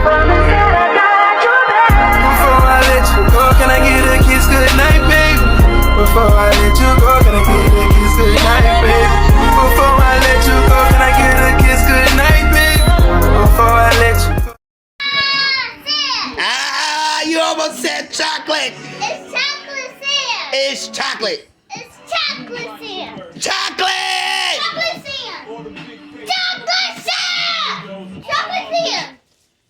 Before I let you go, can I get a kiss goodnight, baby? Before I let you go, can I get a kiss goodnight, baby? Before I let you go, can I get a kiss goodnight, baby? Before I let you go. Ah, you almost said chocolate. It's chocolate sand. It's chocolate. It's chocolate sand. Chocolate. Chocolate sand. Chocolate sand. Chocolate sand.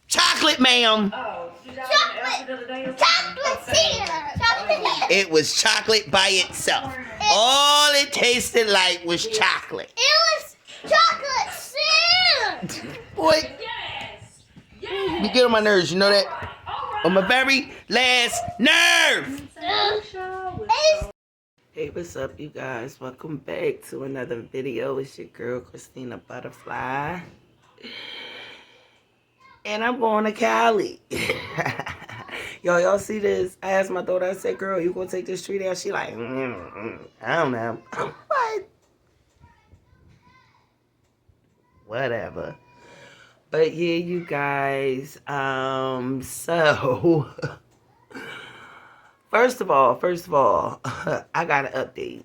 Chocolate, ma'am. Chocolate. Chocolate sand. Chocolate sand. It was chocolate by itself. All it tasted like was chocolate. It was chocolate sand. Boy, you get on my nerves, you know that? On my very last nerve. Hey, what's up, you guys? Welcome back to another video. It's your girl, Christina Butterfly. And I'm going to Cali. Y'all see this? I asked my daughter, I said, girl, you gonna take this tree down? She like, I don't know. What? Whatever. But yeah, you guys, so first of all, I got an update.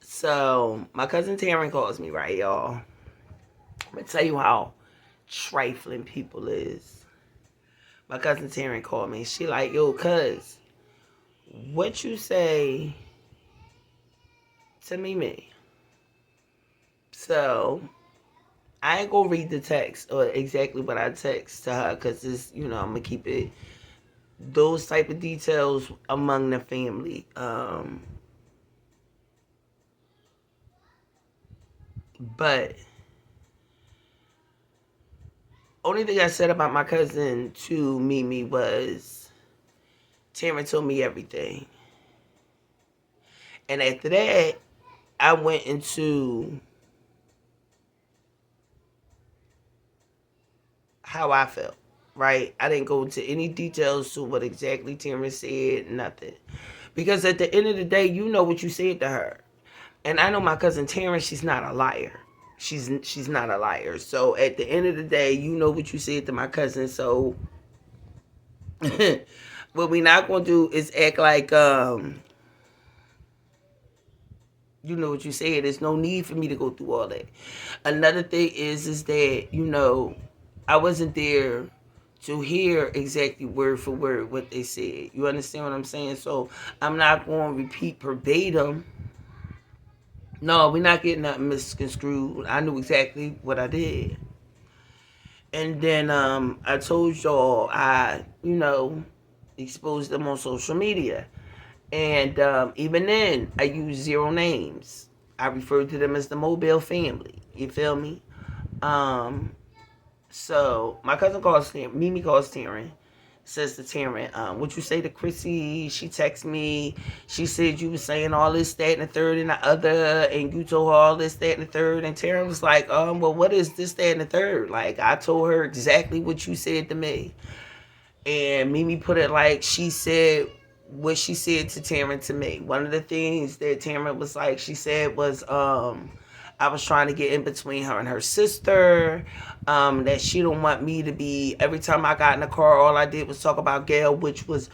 So my cousin Taryn calls me, right, y'all? I'm gonna tell you how trifling people is. My cousin Taryn called me. She like, yo, cuz, what you say to me? So I ain't gonna read the text or exactly what I text to her, because it's, I'm gonna keep it, those type of details among the family. But only thing I said about my cousin to Mimi was Taryn told me everything. And after that, I went into how I felt, right? I didn't go into any details to what exactly Taryn said, nothing. Because at the end of the day, you know what you said to her. And I know my cousin Taryn, she's not a liar. She's not a liar. So at the end of the day, you know what you said to my cousin. So what we not going to do is act like, you know what you said. There's no need for me to go through all that. Another thing is that, I wasn't there to hear exactly word for word what they said. You understand what I'm saying? So I'm not going to repeat verbatim. No, we're not getting nothing misconstrued. I knew exactly what I did. And then I told y'all I, exposed them on social media. And even then, I used zero names. I referred to them as the Mobile family. You feel me? So my cousin calls Taryn, Mimi calls Taryn, says to Taryn, what you say to Chrissy? She texted me. She said you was saying all this, that, and the third, and the other, and you told her all this, that, and the third. And Taryn was like, well, what is this, that, and the third? Like, I told her exactly what you said to me. And Mimi put it like she said what she said to Taryn to me. One of the things that Taryn was like, she said was, I was trying to get in between her and her sister, that she don't want me to be, every time I got in the car, all I did was talk about Gail, it was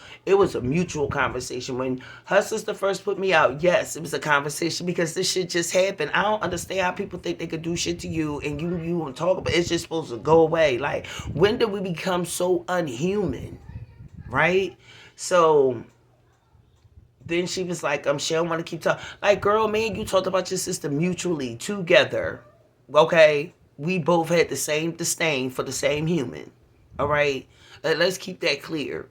a mutual conversation. When her sister first put me out, yes, it was a conversation because this shit just happened. I don't understand how people think they could do shit to you and you won't talk about it. It's just supposed to go away. Like, when did we become so unhuman, right? So then she was like, she don't want to keep talking. Like, girl, me and you talked about your sister mutually together. Okay? We both had the same disdain for the same human. All right? Let's keep that clear.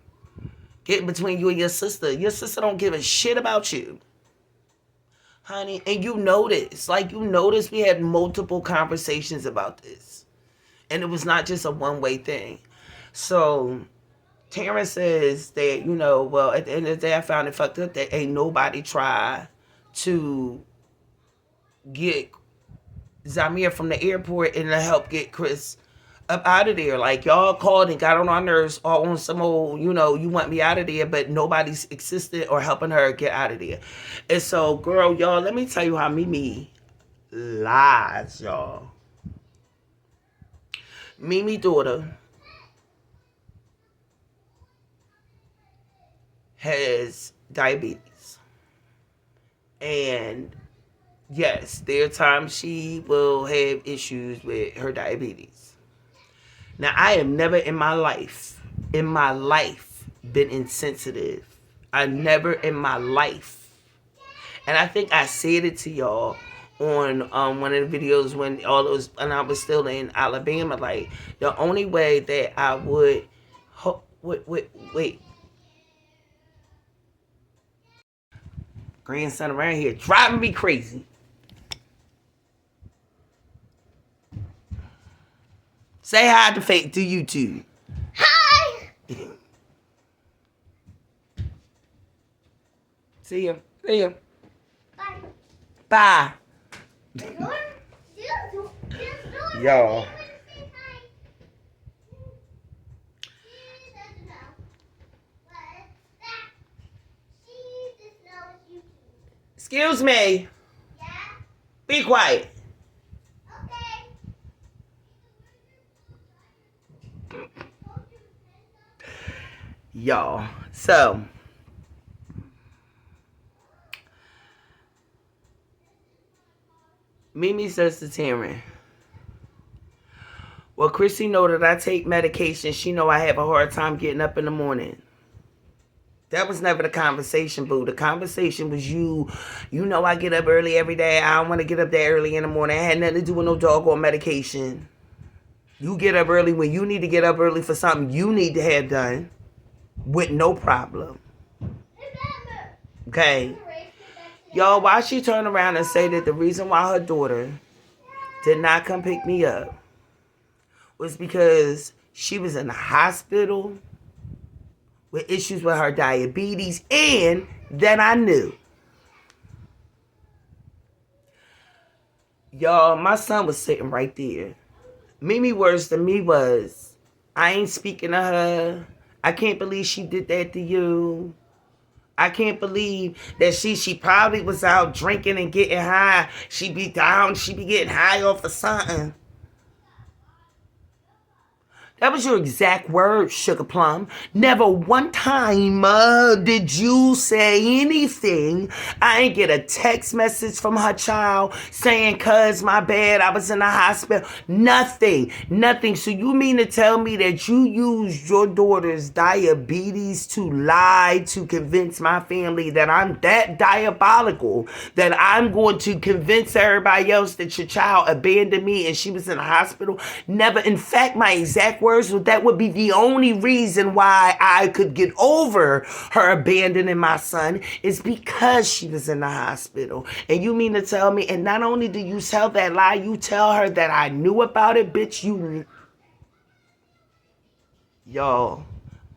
Get between you and your sister. Your sister don't give a shit about you. Honey, and you know this. Like, you notice we had multiple conversations about this. And it was not just a one-way thing. So Taryn says that, well, at the end of the day, I found it fucked up that ain't nobody tried to get Zamir from the airport and to help get Chris up out of there. Like, y'all called and got on our nerves all on some old, you want me out of there, but nobody's existed or helping her get out of there. And so, girl, y'all, let me tell you how Mimi lies, y'all. Mimi daughter has diabetes. And yes, there are times she will have issues with her diabetes. Now, I have never in my life, been insensitive. I never in my life. And I think I said it to y'all on one of the videos when I was still in Alabama. Like, the only way that I would, wait, grandson around here driving me crazy. Say hi to YouTube. Hi. See ya. See ya. Bye. Bye. Y'all. Excuse me. Yeah. Be quiet. Okay. Y'all. So, Mimi says to Taryn, well, Chrissy know that I take medication. She know I have a hard time getting up in the morning. That was never the conversation, boo. The conversation was you know I get up early every day. I don't want to get up that early in the morning. I had nothing to do with no doggone medication. You get up early when you need to get up early for something you need to have done with no problem. Okay? Y'all, why she turn around and say that the reason why her daughter did not come pick me up was because she was in the hospital with issues with her diabetes, and that I knew. Y'all, my son was sitting right there. Mimi words to me was, I ain't speaking to her. I can't believe she did that to you. I can't believe that she probably was out drinking and getting high. She be down, she be getting high off of something. That was your exact word, Sugar Plum. Never one time did you say anything. I ain't get a text message from her child saying, cuz my bad, I was in the hospital. Nothing. So you mean to tell me that you used your daughter's diabetes to lie to convince my family that I'm that diabolical, that I'm going to convince everybody else that your child abandoned me and she was in the hospital? Never. In fact, my exact words, that would be the only reason why I could get over her abandoning my son is because she was in the hospital. And you mean to tell me, and not only do you tell that lie, you tell her that I knew about it, bitch, Y'all,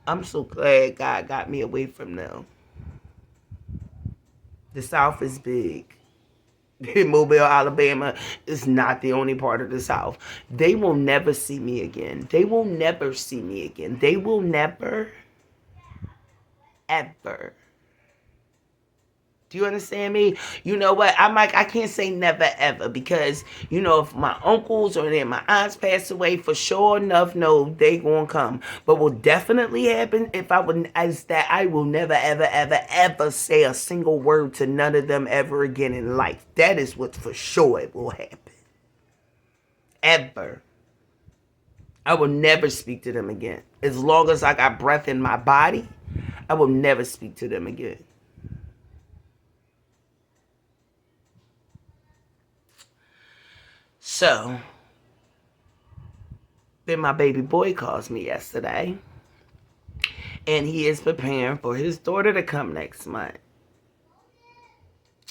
I'm so glad God got me away from them. The South is big. Mobile, Alabama is not the only part of the South. They will never see me again. They will never see me again. They will never, ever. Do you understand me? You know what? I can't say never ever because, if my uncles or then my aunts pass away, for sure enough, no, they gonna come. But will definitely happen if I will never, ever, ever, ever say a single word to none of them ever again in life. That is what for sure it will happen. Ever. I will never speak to them again. As long as I got breath in my body, I will never speak to them again. So, then my baby boy calls me yesterday, and he is preparing for his daughter to come next month.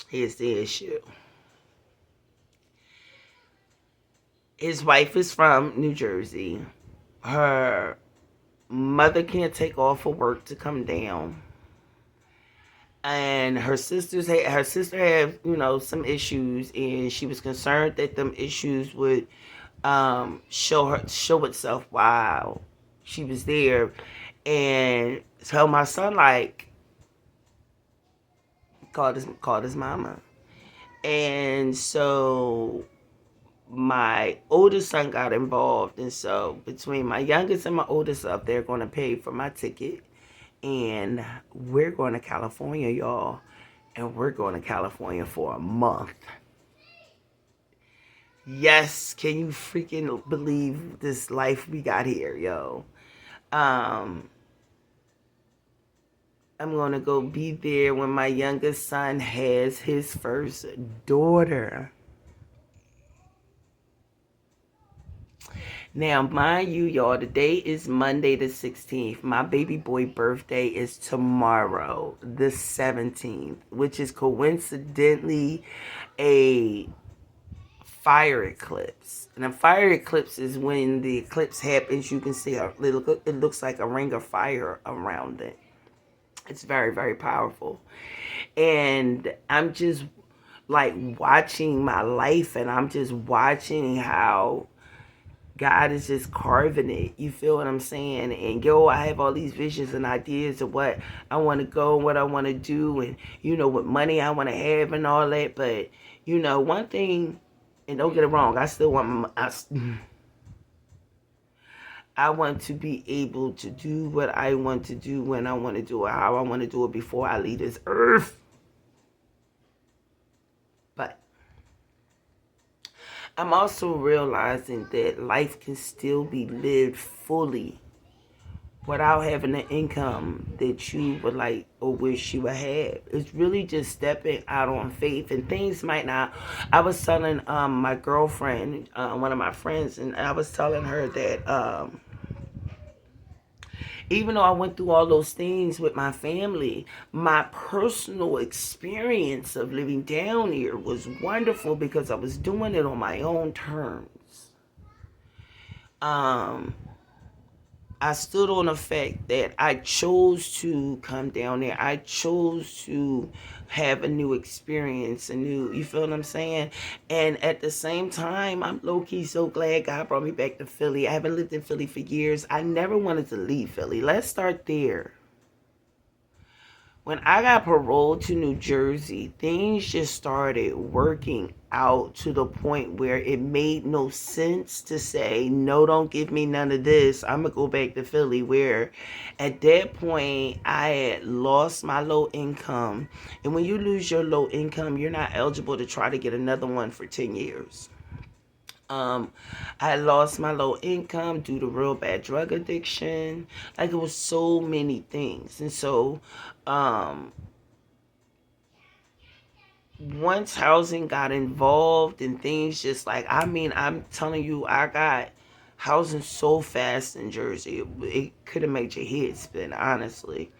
Here's the issue. His wife is from New Jersey. Her mother can't take off for work to come down. And her sister had, some issues, and she was concerned that them issues would show itself while she was there, and tell my son called his mama, and so my oldest son got involved, and so between my youngest and my oldest up, they're going to pay for my ticket, and we're going to California, y'all, and we're going to California for a month. Yes, can you freaking believe this life we got here, yo? I'm gonna go be there when my youngest son has his first daughter. Now, mind you, y'all, today is Monday the 16th. My baby boy birthday is tomorrow, the 17th, which is coincidentally a fire eclipse. And a fire eclipse is when the eclipse happens, you can see it looks like a ring of fire around it. It's very, very powerful. And I'm just like watching my life, and I'm just watching how God is just carving it. You feel what I'm saying? And yo, I have all these visions and ideas of what I want to go and what I want to do, and what money I want to have and all that. But one thing, and don't get it wrong, I still want I want to be able to do what I want to do when I want to do it, how I want to do it before I leave this earth. But I'm also realizing that life can still be lived fully without having the income that you would like or wish you would have. It's really just stepping out on faith, and things might not. I was telling my girlfriend, one of my friends, and I was telling her that even though I went through all those things with my family, my personal experience of living down here was wonderful because I was doing it on my own terms. I stood on the fact that I chose to come down there. I chose to have a new experience, you feel what I'm saying? And at the same time, I'm low-key so glad God brought me back to Philly. I haven't lived in Philly for years. I never wanted to leave Philly. Let's start there. When I got paroled to New Jersey, things just started working out to the point where it made no sense to say, no, don't give me none of this. I'm going to go back to Philly, where at that point I had lost my low income. And when you lose your low income, you're not eligible to try to get another one for 10 years. I lost my low income due to real bad drug addiction. Like, it was so many things. And so, once housing got involved and things just like, I'm telling you, I got housing so fast in Jersey. It could have made your head spin, honestly.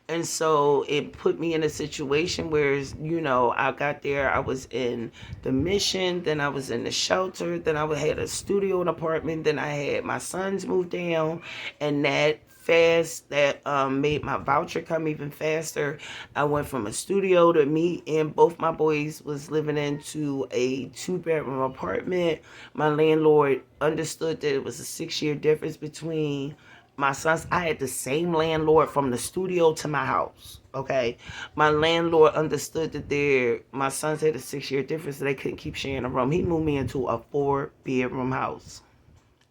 And so it put me in a situation where, I got there, I was in the Mission, then I was in the shelter, then I had a studio and apartment, then I had my sons move down, and that made my voucher come even faster. I went from a studio to me and both my boys was living into a 2-bedroom apartment. My landlord understood that it was a 6-year difference between my sons. I had the same landlord from the studio to my house. Okay, my landlord understood that my sons had a 6-year difference, so they couldn't keep sharing a room. He moved me into a 4-bedroom house.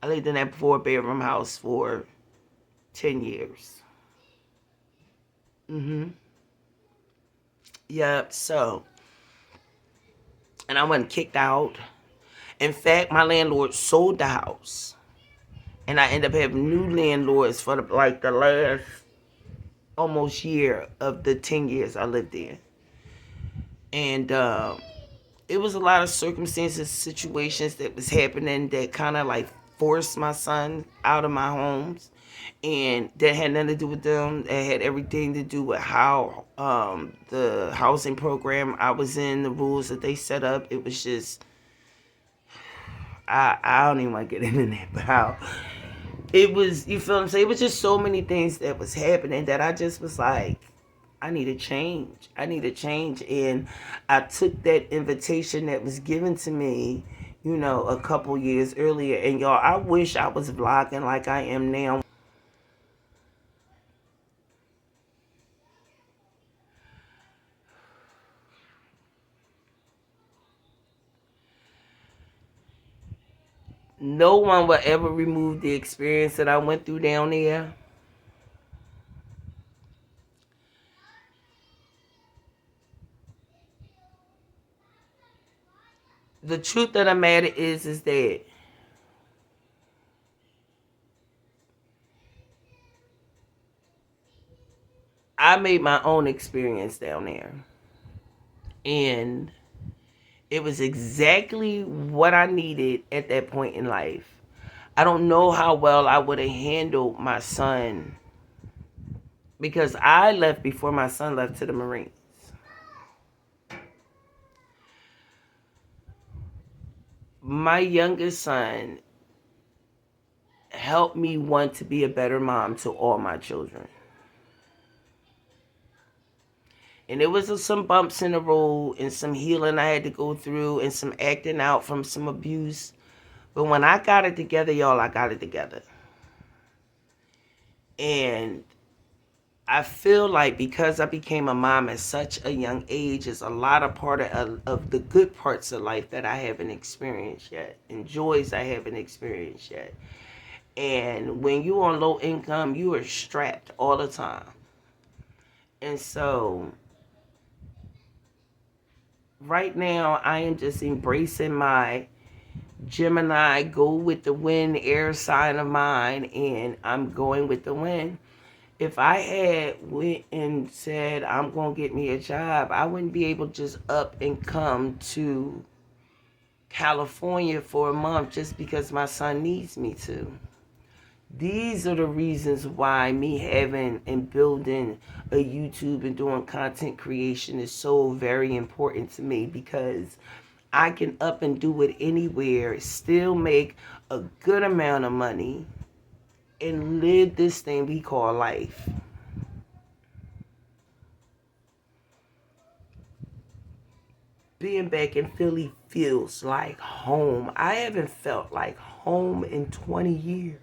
I lived in that 4-bedroom house for 10 years. Yep. So, and I wasn't kicked out. In fact, my landlord sold the house, and I ended up having new landlords for the last almost year of the 10 years I lived there. And it was a lot of circumstances, situations that was happening that kind of like forced my son out of my homes. And that had nothing to do with them. It had everything to do with how the housing program I was in, the rules that they set up. It was just, I don't even want to get into that, but how it was, you feel what I'm saying? It was just so many things that was happening that I just was like, I need a change. I need a change. And I took that invitation that was given to me, a couple years earlier. And y'all, I wish I was vlogging like I am now. No one will ever remove the experience that I went through down there. The truth of the matter is that I made my own experience down there. And it was exactly what I needed at that point in life. I don't know how well I would have handled my son because I left before my son left to the Marines. My youngest son helped me want to be a better mom to all my children. And there was some bumps in the road and some healing I had to go through and some acting out from some abuse. But when I got it together, y'all, I got it together. And I feel like because I became a mom at such a young age, is a lot of part of the good parts of life that I haven't experienced yet, and joys I haven't experienced yet. And when you're on low income, you are strapped all the time. And so right now, I am just embracing my Gemini, go with the wind, air sign of mine, and I'm going with the wind. If I had went and said I'm gonna get me a job, I wouldn't be able to just up and come to California for a month just because my son needs me to. These are the reasons why me having and building a YouTube and doing content creation is so very important to me, because I can up and do it anywhere, still make a good amount of money, and live this thing we call life. Being back in Philly feels like home. I haven't felt like home in 20 years.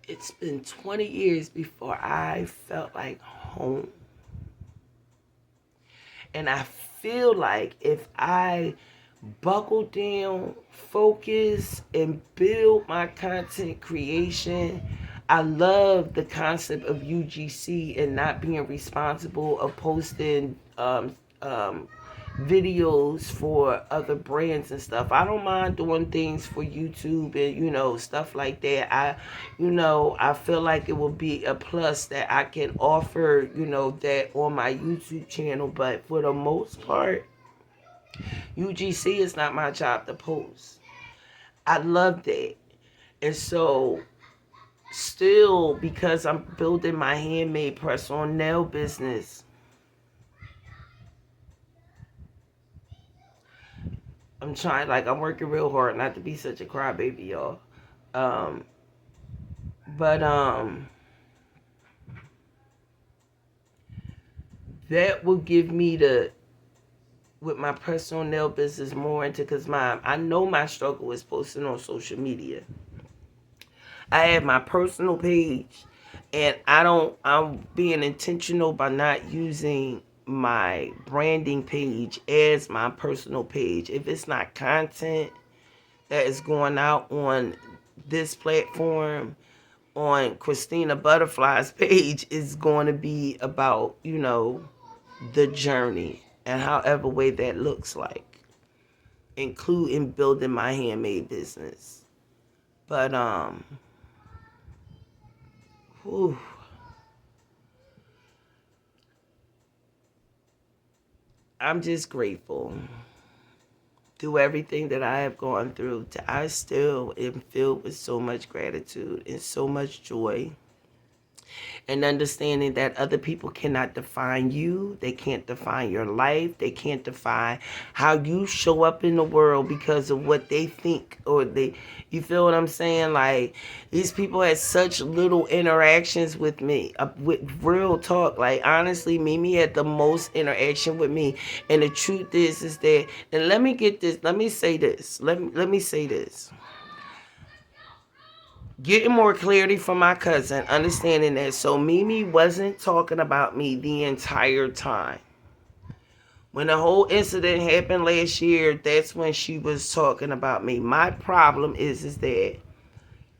It's been 20 years before I felt like home. And I feel like if I buckle down, focus, and build my content creation, I love the concept of UGC and not being responsible of posting videos for other brands and stuff. I don't mind doing things for YouTube and stuff like that. I feel like it will be a plus that I can offer that on my YouTube channel. But for the most part, UGC is not my job to post. I love that. And so still, because I'm building my handmade press-on nail business, I'm working real hard not to be such a crybaby, y'all. But that will give me with my press-on nail business more into, because I know my struggle is posting on social media. I have my personal page, and I'm being intentional by not using my branding page as my personal page. If it's not content that is going out on this platform, on Christina Butterfly's page, is going to be about, the journey and however way that looks like, including building my handmade business. But whew, I'm just grateful through everything that I have gone through. I still am filled with so much gratitude and so much joy, and understanding that other people cannot define you. They can't define your life. They can't define how you show up in the world because of what they think, you feel what I'm saying? Like, these people had such little interactions with me, with real talk. Like, honestly, Mimi had the most interaction with me. And the truth is that, and let me say this. Getting more clarity from my cousin, understanding that so Mimi wasn't talking about me the entire time. When the whole incident happened last year, that's when she was talking about me. My problem is that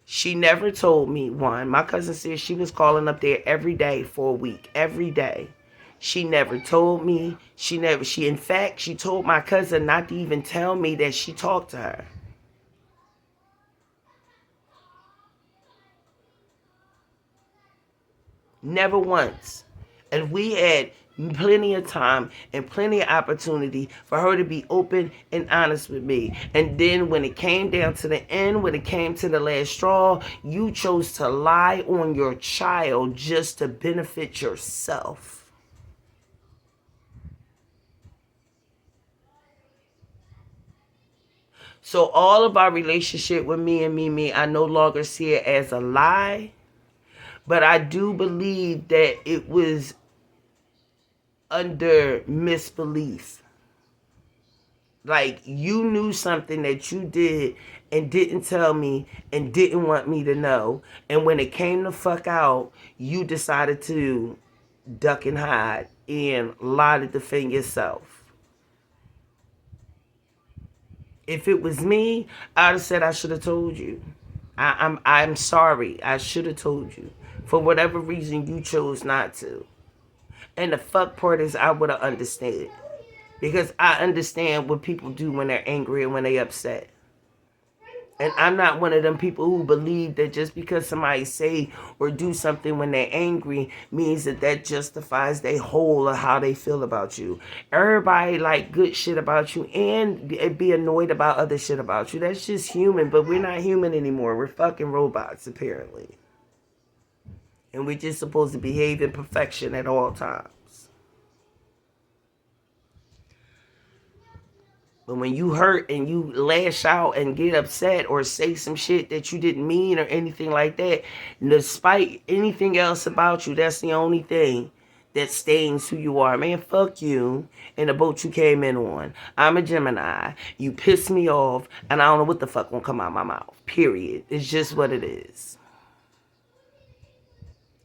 she never told me. One, my cousin said she was calling up there every day for a week, every day. She never told me. In fact, she told my cousin not to even tell me that she talked to her. Never once. And we had plenty of time and plenty of opportunity for her to be open and honest with me. And then when it came down to the end, when it came to the last straw, you chose to lie on your child just to benefit yourself. So all of our relationship with me and Mimi, I no longer see it as a lie. But I do believe that it was under misbelief. Like, you knew something that you did and didn't tell me and didn't want me to know. And when it came to fuck out, you decided to duck and hide and lie to defend yourself. If it was me, I'd have said I should have told you. I'm sorry. I should have told you. For whatever reason, you chose not to. And the fuck part is I would have understood. Because I understand what people do when they're angry and when they're upset. And I'm not one of them people who believe that just because somebody say or do something when they're angry means that justifies their whole of how they feel about you. Everybody like good shit about you and be annoyed about other shit about you. That's just human, but we're not human anymore. We're fucking robots, apparently. And we're just supposed to behave in perfection at all times. But when you hurt and you lash out and get upset or say some shit that you didn't mean or anything like that, despite anything else about you, that's the only thing that stains who you are. Man, fuck you and the boat you came in on. I'm a Gemini. You piss me off and I don't know what the fuck gonna come out my mouth. Period. It's just what it is.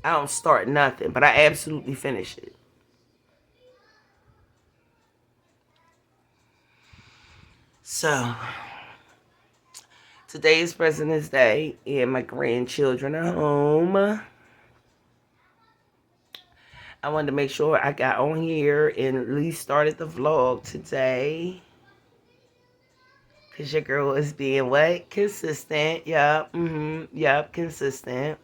I don't start nothing, but I absolutely finish it. So, today is President's Day, and my grandchildren are home. I wanted to make sure I got on here and at least started the vlog today. Because your girl is being what? Consistent. Yup. Yup, consistent.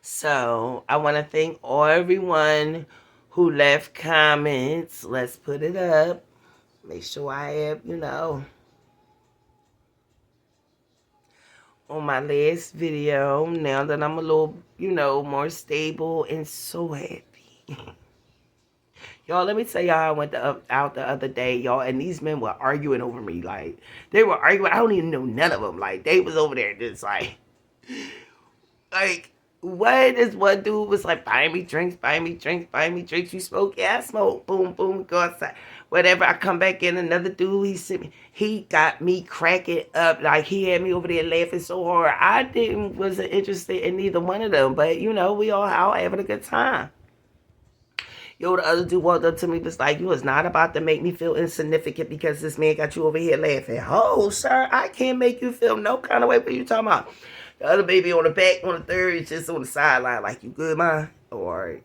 So, I want to thank everyone who left comments. Let's put it up. Make sure I have, on my last video, now that I'm a little, more stable and so happy. Y'all, let me tell y'all, I went out the other day, y'all, and these men were arguing over me. Like, they were arguing. I don't even know none of them. Like, they was over there just like, what? This one dude was like, buy me drinks, buy me drinks, buy me drinks. You smoke? Yeah, I smoke. Boom, boom, go outside. Whatever, I come back in, another dude, he got me cracking up. Like, he had me over there laughing so hard. I wasn't interested in neither one of them. But, we all out having a good time. Yo, the other dude walked up to me, was like, you was not about to make me feel insignificant because this man got you over here laughing. Oh, sir, I can't make you feel no kind of way. What are you talking about? The other baby on the back, on the third, is just on the sideline. Like, you good, Mom? Oh, all right.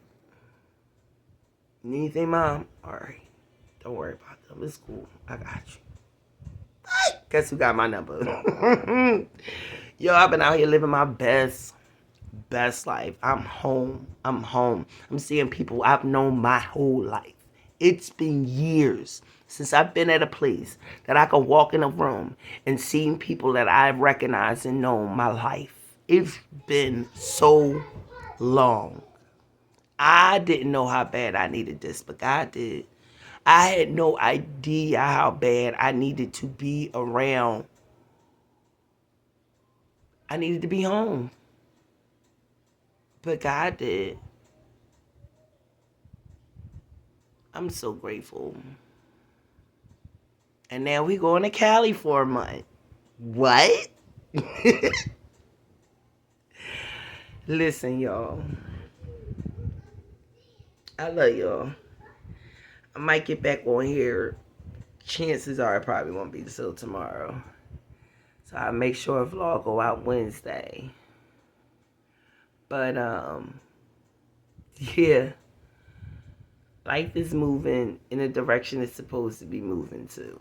You need anything, Mom? All right. Don't worry about them. It's cool. I got you. Guess who got my number? Yo, I've been out here living my best life. I'm home. I'm seeing people I've known my whole life. It's been years since I've been at a place that I could walk in a room and seen people that I've recognized and known my life. It's been so long. I didn't know how bad I needed this, but God did. I had no idea how bad I needed to be around. I needed to be home. But God did. I'm so grateful. And now we going to Cali for a month. What? Listen, y'all. I love y'all. I might get back on here. Chances are it probably won't be till tomorrow. So I'll make sure a vlog go out Wednesday. But yeah. Life is moving in the direction it's supposed to be moving to.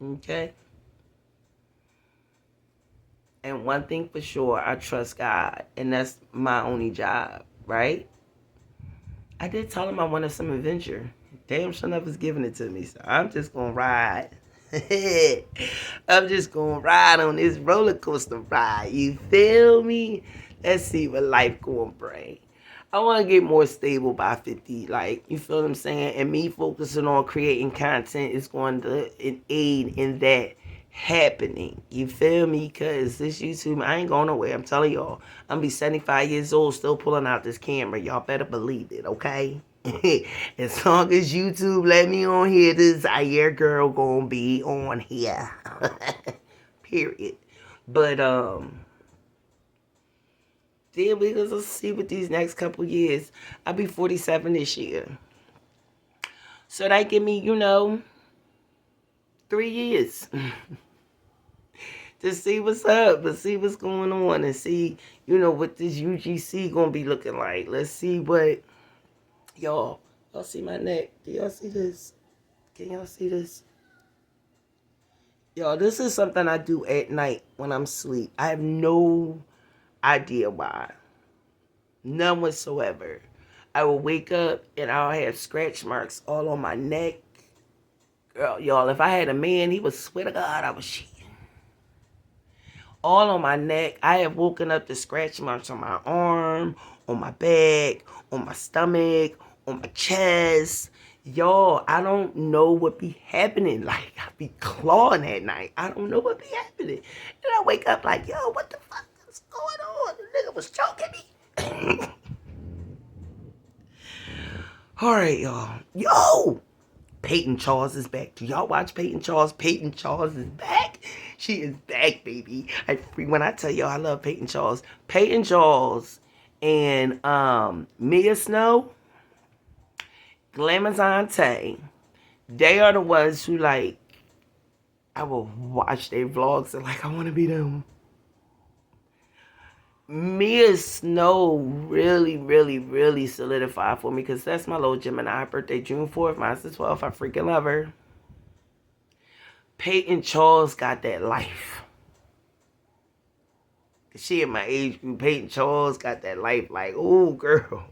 Okay? And one thing for sure, I trust God. And that's my only job, right? I did tell him I wanted some adventure. Damn sure enough is giving it to me. So I'm just going to ride. I'm just going to ride on this roller coaster ride. You feel me? Let's see what life going to bring. I want to get more stable by 50. Like, you feel what I'm saying? And me focusing on creating content is going to aid in that happening. You feel me? Because this YouTube, I ain't going nowhere. I'm telling y'all. I'm going to be 75 years old still pulling out this camera. Y'all better believe it, okay? As long as YouTube let me on here, this Zaire girl gonna be on here. Period. But, then we're going to see what these next couple years. I'll be 47 this year. So that give me, 3 years. To see what's up, to see what's going on, and see, what this UGC going to be looking like. Let's see what, y'all see my neck? Do y'all see this? Can y'all see this? Y'all, this is something I do at night when I'm asleep. I have no idea why. None whatsoever. I will wake up and I'll have scratch marks all on my neck. Girl, y'all, if I had a man, he would swear to God I was cheating. All on my neck. I have woken up to scratch marks on my arm, on my back, on my stomach, on my chest. Y'all, I don't know what be happening. Like, I be clawing at night. I don't know what be happening. And I wake up like, yo, what the fuck is going on? The nigga was choking me. All right, y'all. Yo! Peyton Charles is back. Do y'all watch Peyton Charles? Peyton Charles is back. She is back, baby. When I tell y'all I love Peyton Charles. Peyton Charles and Mia Snow, Glamazante, they are the ones who, like, I will watch their vlogs and, like, I want to be them. Mia Snow really, really, really solidified for me because that's my little Gemini. Her birthday June 4th, mine's the 12th. I freaking love her. Peyton Charles got that life. She in my age group. Peyton Charles got that life. Like, oh, girl.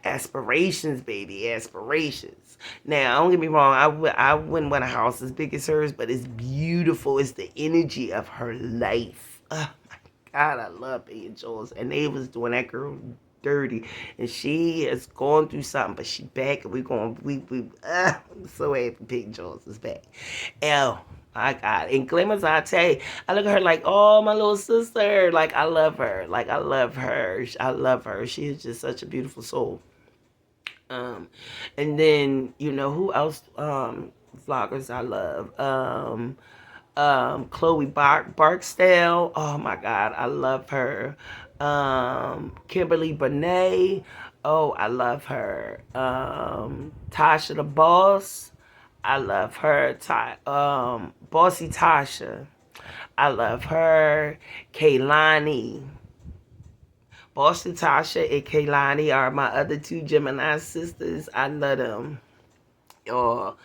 Aspirations, baby. Aspirations. Now, don't get me wrong. I wouldn't want a house as big as hers, but it's beautiful. It's the energy of her life. Oh, my God, I love Peyton Charles. And they was doing that girl dirty. And she has gone through something, but she back. And I'm so happy Peyton Charles is back. My God. And Glamazante, I look at her like, oh, my little sister. Like, I love her. Like, I love her. I love her. She is just such a beautiful soul. And then, who else, vloggers I love? Chloe Barksdale. Oh, my God. I love her. Kimberly Bonet. Oh, I love her. Tasha the Boss. I love her. Bossy Tasha. I love her. Kaylani. Bossy Tasha and Kaylani are my other two Gemini sisters. I love them. Y'all,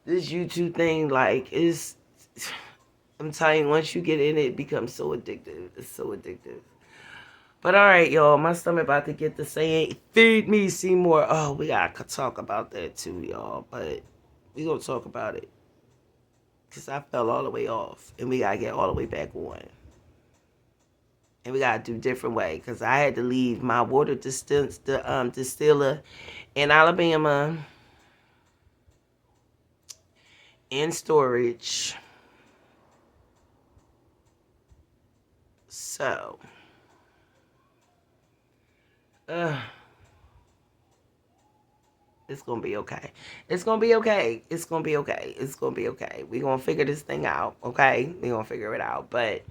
this YouTube thing, like, I'm telling you, once you get in it becomes so addictive. It's so addictive. But all right, y'all, my stomach about to get the saying, feed me, Seymour. Oh, we got to talk about that too, y'all. But we going to talk about it. Because I fell all the way off. And we got to get all the way back on. And we got to do a different way. Because I had to leave my water distiller in Alabama in storage. So. It's going to be okay. It's going to be okay. It's going to be okay. It's going to be okay. We're going to figure this thing out, okay? We're going to figure it out. But,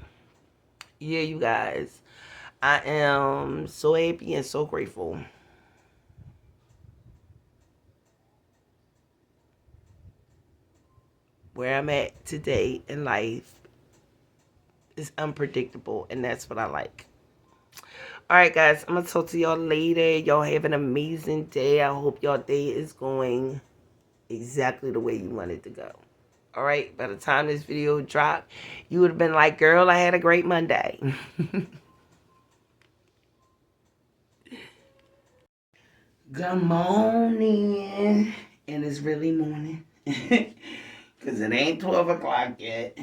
yeah, you guys, I am so happy and so grateful. Where I'm at today in life is unpredictable, and that's what I like. All right, guys, I'm gonna talk to y'all later. Y'all have an amazing day. I hope y'all day is going exactly the way you want it to go. All right, by the time this video dropped, you would have been like, girl, I had a great Monday. Good morning. And it's really morning. Because it ain't 12 o'clock yet.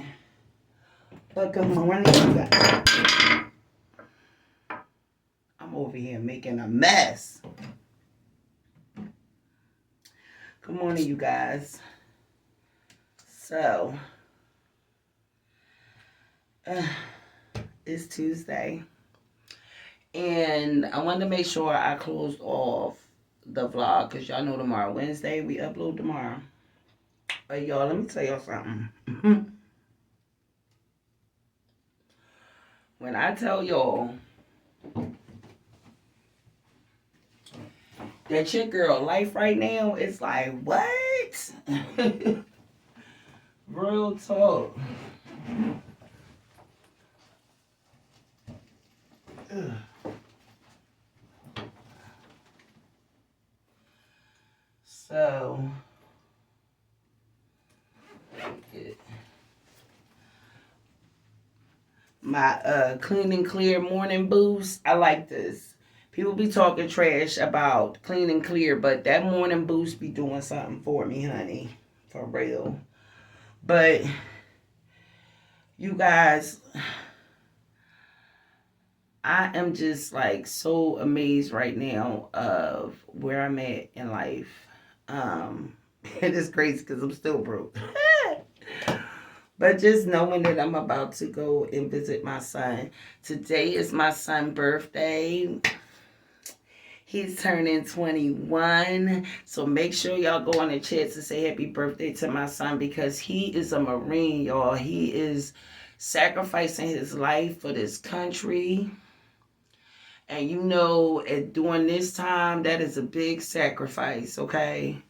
But good morning, you guys. I'm over here making a mess. Good morning, you guys. So, it's Tuesday. And I wanted to make sure I closed off the vlog. Because y'all know tomorrow, Wednesday, we upload tomorrow. But y'all, let me tell y'all something. When I tell y'all that your girl life right now is like, what? Real talk. Ugh. So, my clean and clear morning boost, I like this. People be talking trash about clean and clear, but that morning boost be doing something for me, honey. For real. But, you guys, I am just like so amazed right now of where I'm at in life. It is crazy because I'm still broke. But just knowing that I'm about to go and visit my son. Today is my son's birthday. He's turning 21. So make sure y'all go on the chat to say happy birthday to my son because he is a Marine, y'all. He is sacrificing his life for this country. And you know, during this time, that is a big sacrifice, okay?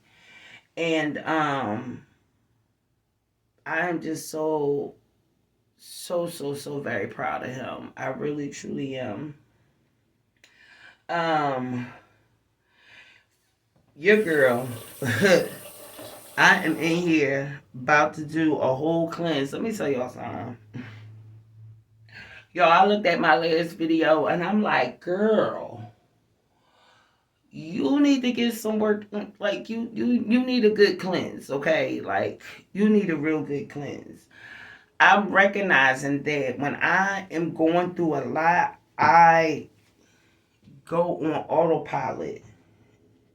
And I am just so very proud of him. I really truly am. Your girl, I am in here about to do a whole cleanse. Let me tell y'all something. Y'all, I looked at my last video and I'm like, girl, you need to get some work. Like you need a good cleanse, okay? Like you need a real good cleanse. I'm recognizing that when I am going through a lot, I go on autopilot.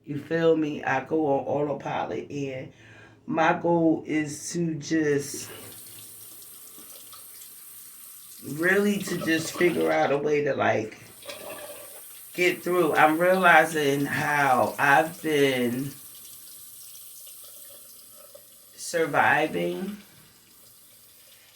You feel me? I go on autopilot, and my goal is to just really to just figure out a way to like get through. I'm realizing how I've been surviving.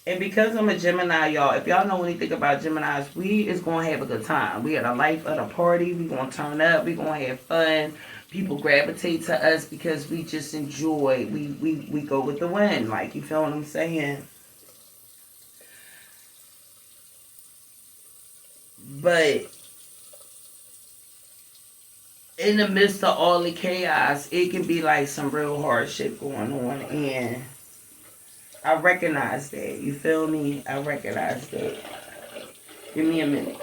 And because I'm a Gemini, y'all, if y'all know anything about Geminis, we is going to have a good time. We at a life at a party. We going to turn up. We going to have fun. People gravitate to us because we just enjoy. We go with the wind. Like, you feel what I'm saying? But in the midst of all the chaos, it can be like some real hardship going on. And I recognize that. You feel me? I recognize that. Give me a minute.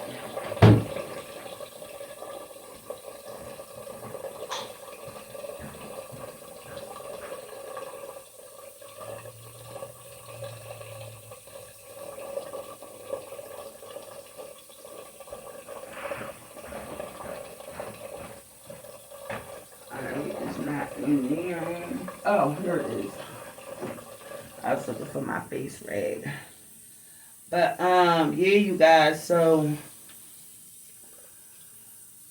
It's not in there. Oh, here it is. I was looking for my face rag. But yeah, you guys, so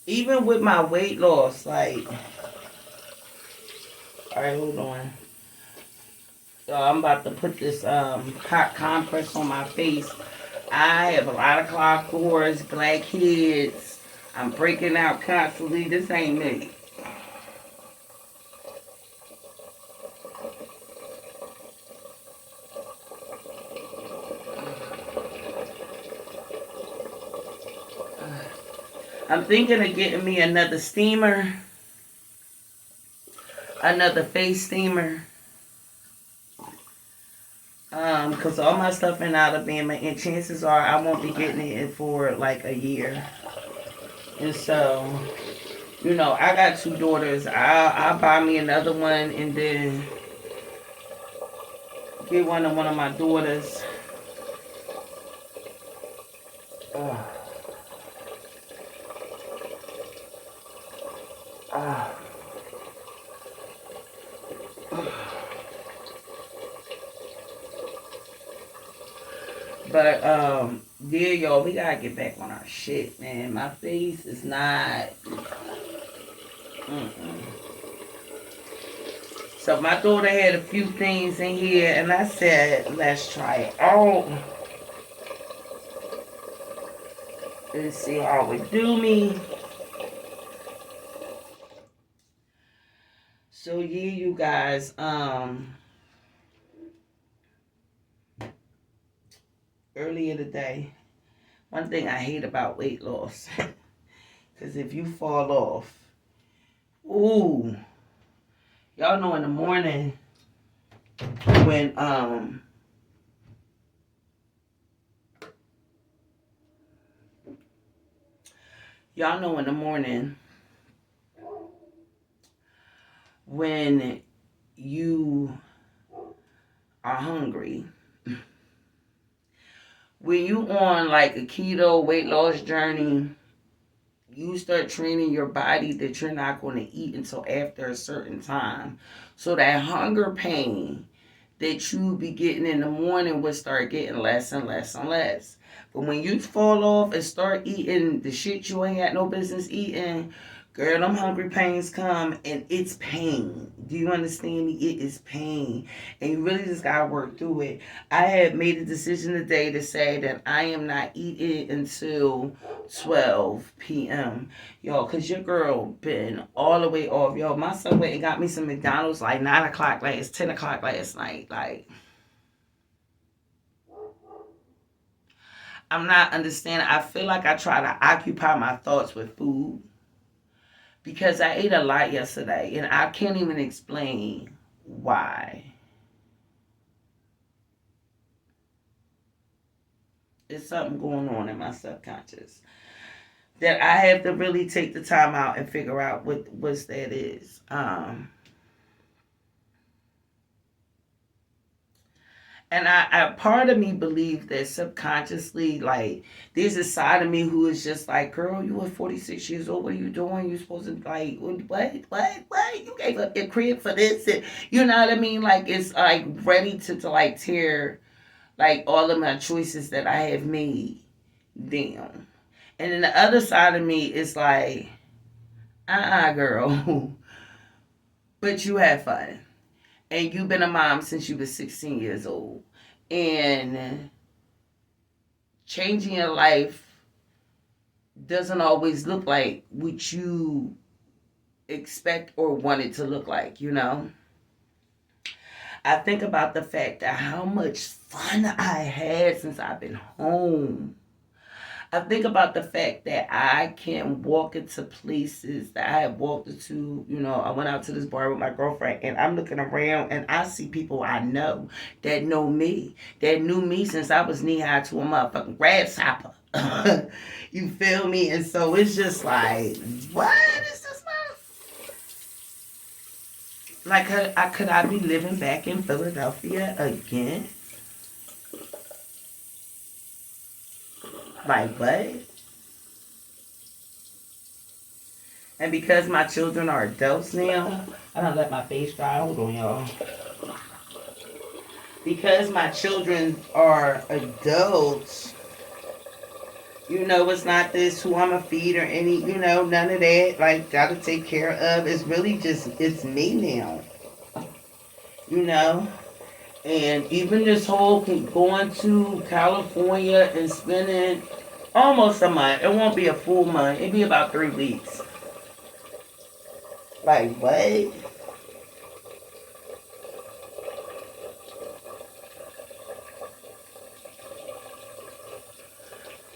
even with my weight loss, like, alright, hold on. So I'm about to put this hot compress on my face. I have a lot of clock black kids. I'm breaking out constantly. This ain't me. I'm thinking of getting me another steamer. Another face steamer. Cause all my stuff in Alabama, and chances are I won't be getting it for like a year. And so, you know, I got two daughters. I'll buy me another one and then get one of my daughters. Uh, uh, But yeah, y'all, we gotta get back on our shit, man. My face is not. Mm-mm. So my daughter had a few things in here, and I said, let's try it out. Let's see how it do me. So yeah, you guys, earlier today, one thing I hate about weight loss, because if you fall off, ooh, y'all know in the morning when y'all know in the morning when you are hungry, when you on like a keto weight loss journey, you start training your body that you're not going to eat until after a certain time. So that hunger pain that you be getting in the morning will start getting less and less and less. But when you fall off and start eating the shit you ain't got no business eating, girl, them hungry pains come and it's pain. Do you understand me? It is pain. And you really just gotta work through it. I had made a decision today to say that I am not eating until 12 p.m. Yo, cause your girl been all the way off. Yo, my son went and got me some McDonald's like 9 o'clock last, 10 o'clock last night. Like, I'm not understanding. I feel like I try to occupy my thoughts with food because I ate a lot yesterday and I can't even explain why. There's something going on in my subconscious that I have to really take the time out and figure out what's that is. And I part of me believes that subconsciously, like, there's a side of me who is just like, girl, you are 46 years old. What are you doing? You're supposed to, like, what? You gave up your crib for this? And, you know what I mean? Like, it's, like, ready to like, tear, like, all of my choices that I have made down. And then the other side of me is like, girl. But you have fun. And you've been a mom since you were 16 years old. And changing your life doesn't always look like what you expect or want it to look like, you know? I think about the fact that how much fun I had since I've been home. I think about the fact that I can walk into places that I have walked into. You know, I went out to this bar with my girlfriend and I'm looking around and I see people I know that know me, that knew me since I was knee high to a motherfucking grasshopper. You feel me? And so it's just like, what is this like? Could I be living back in Philadelphia again? Like, what? And because my children are adults now, I don't let my face dry. Hold on, y'all. Because my children are adults, you know, it's not this who I'm a feed or any, you know, none of that. Like, gotta take care of. It's really just, it's me now. You know? And even this whole going to California and spending almost a month. It won't be a full month. It'll be about 3 weeks. Like what?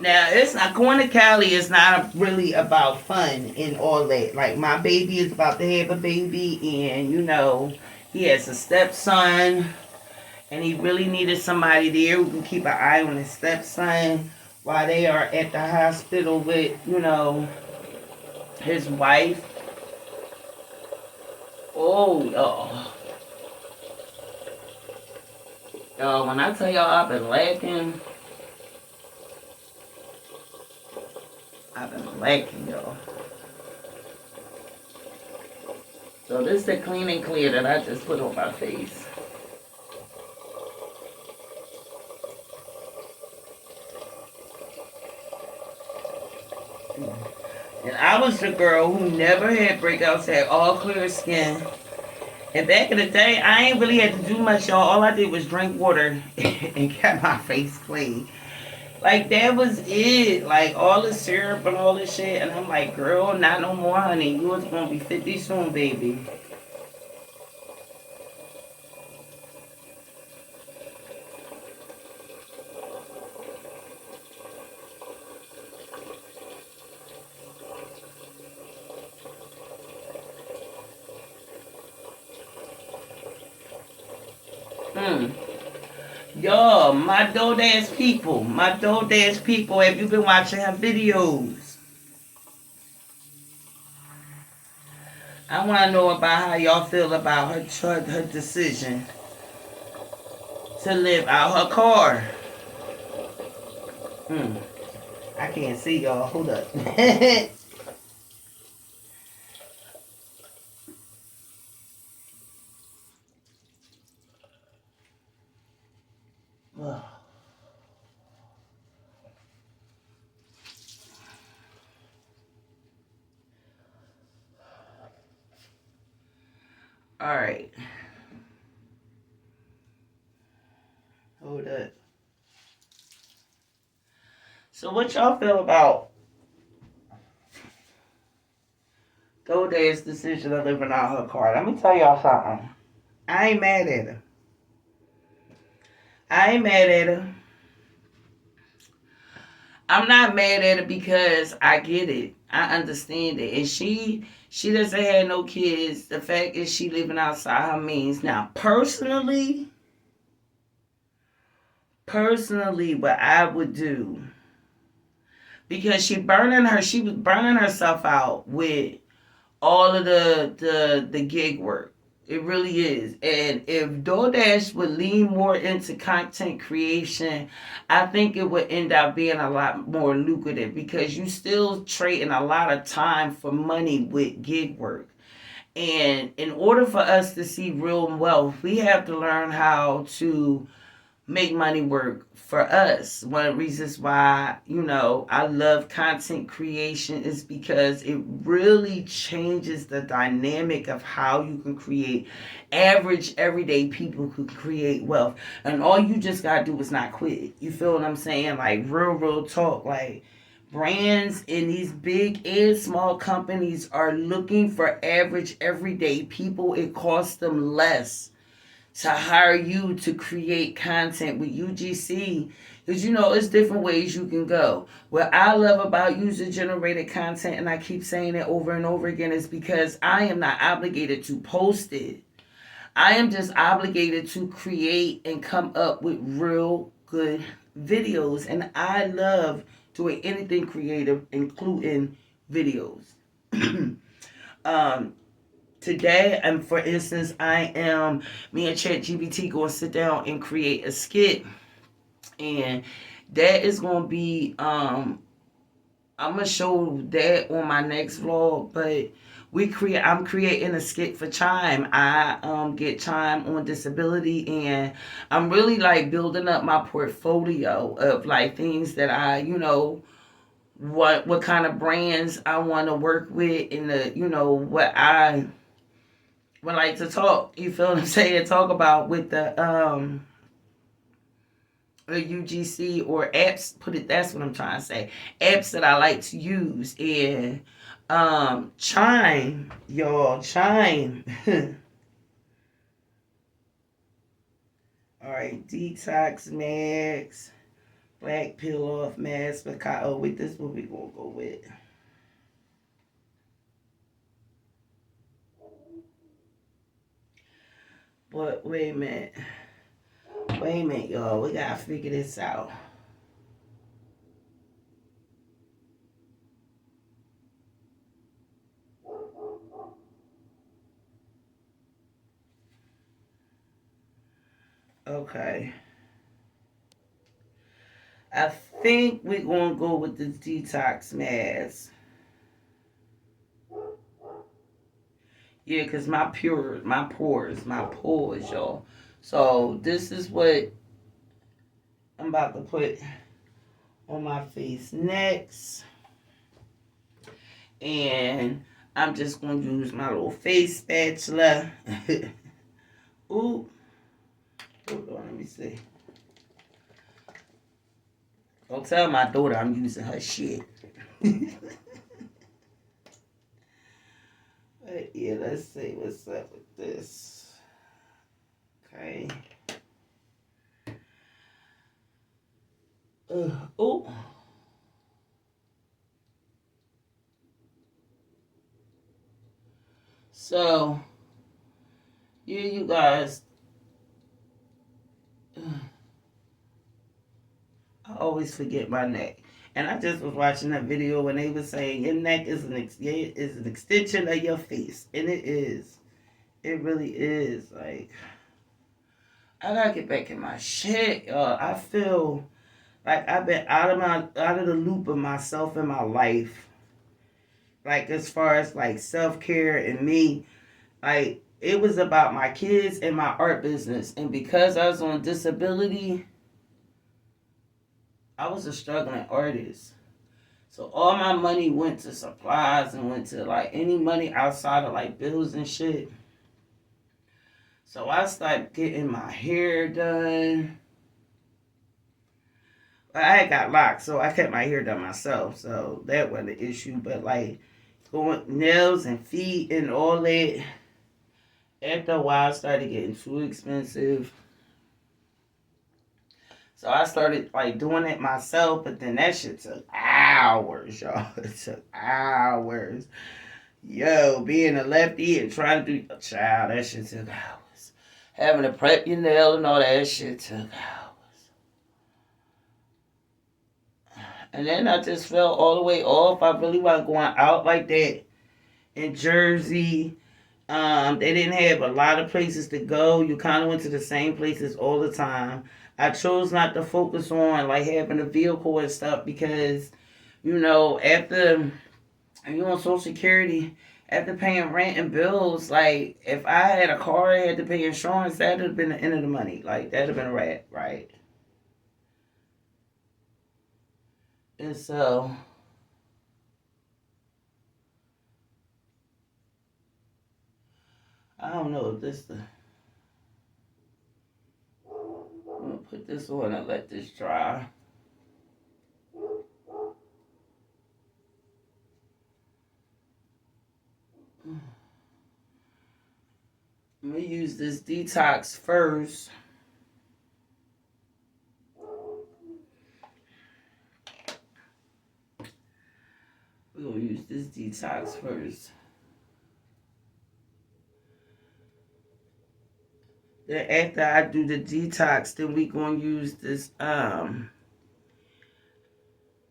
Now it's not going to Cali. It's not really about fun and all that. Like my baby is about to have a baby, and he has a stepson, and he really needed somebody there who can keep an eye on his stepson while they are at the hospital with his wife. Oh, y'all, when I tell y'all I've been lacking. Y'all. So this is the clean and clear that I just put on my face. And I was the girl who never had breakouts, had all clear skin. And back in the day, I ain't really had to do much, y'all. All I did was drink water and get my face clean. Like, that was it. Like, all the syrup and all this shit. And I'm like, girl, not no more, honey. You was going to be 50 soon, baby. Y'all, my DoorDash people, have you been watching her videos? I want to know about how y'all feel about her decision to live out her car. I can't see y'all. Hold up. All right. Hold up. So what y'all feel about DoorDash's decision of living out her car? Let me tell y'all something. I ain't mad at her. I'm not mad at her because I get it. I understand it. And she doesn't have no kids. The fact is she living outside her means. Now, personally, what I would do, because she was burning herself out with all of the gig work. It really is. And if DoorDash would lean more into content creation, I think it would end up being a lot more lucrative because you still trading a lot of time for money with gig work. And in order for us to see real wealth, we have to learn how to make money work for us. One of the reasons why, I love content creation is because it really changes the dynamic of how you can create average, everyday people who create wealth. And all you just got to do is not quit. You feel what I'm saying? Like, real talk. Like, brands in these big and small companies are looking for average, everyday people. It costs them less to hire you to create content with UGC. Because it's different ways you can go. What I love about user generated content, and I keep saying it over and over again, is because I am not obligated to post it. I am just obligated to create and come up with real good videos. And I love doing anything creative, including videos. Today, and for instance, me and ChatGPT going to sit down and create a skit. And that is going to be, I'm going to show that on my next vlog, but I'm creating a skit for Chime. I get Chime on disability, and I'm really like building up my portfolio of like things that I, what kind of brands I want to work with, and what would like to talk. You feel what I'm saying? Talk about with the UGC or apps. That's what I'm trying to say. Apps that I like to use and Chime, y'all. Chime. All right, detox mask, black peel off mask. Oh, wait, this is what we gonna go with. But wait a minute. Wait a minute, y'all. We gotta figure this out. Okay. I think we're gonna go with this detox mask. Yeah, because my pores, y'all. So this is what I'm about to put on my face next. And I'm just going to use my little face spatula. Ooh. Hold on, let me see. Don't tell my daughter I'm using her shit. But yeah, let's see what's up with this. Okay. Oh. So, yeah, you guys. I always forget my neck. And I just was watching that video when they were saying your neck is an extension of your face. And it is. It really is. Like, I gotta get back in my shit, y'all. I feel like I've been out of the loop of myself in my life. Like as far as like self-care and me, like it was about my kids and my art business. And because I was on disability, I was a struggling artist. So all my money went to supplies and went to like any money outside of like bills and shit. So I started getting my hair done. I had got locked, so I kept my hair done myself. So that wasn't an issue. But like going nails and feet and all that, after a while, it started getting too expensive. So I started like doing it myself, but then that shit took hours, y'all. It took hours. Yo, being a lefty and trying to do a child, that shit took hours. Having to prep your nail and all that shit took hours. And then I just fell all the way off. I really wasn't going out like that in Jersey. They didn't have a lot of places to go. You kind of went to the same places all the time. I chose not to focus on like having a vehicle and stuff because, you know, after you're on Social Security, after paying rent and bills, like if I had a car and had to pay insurance, that'd have been the end of the money. Like that'd have been a wrap, right? And so I don't know if this the. I'm gonna put this on and let this dry. I'm gonna use this detox first. We're gonna use this detox first. Then after I do the detox, then we gonna use this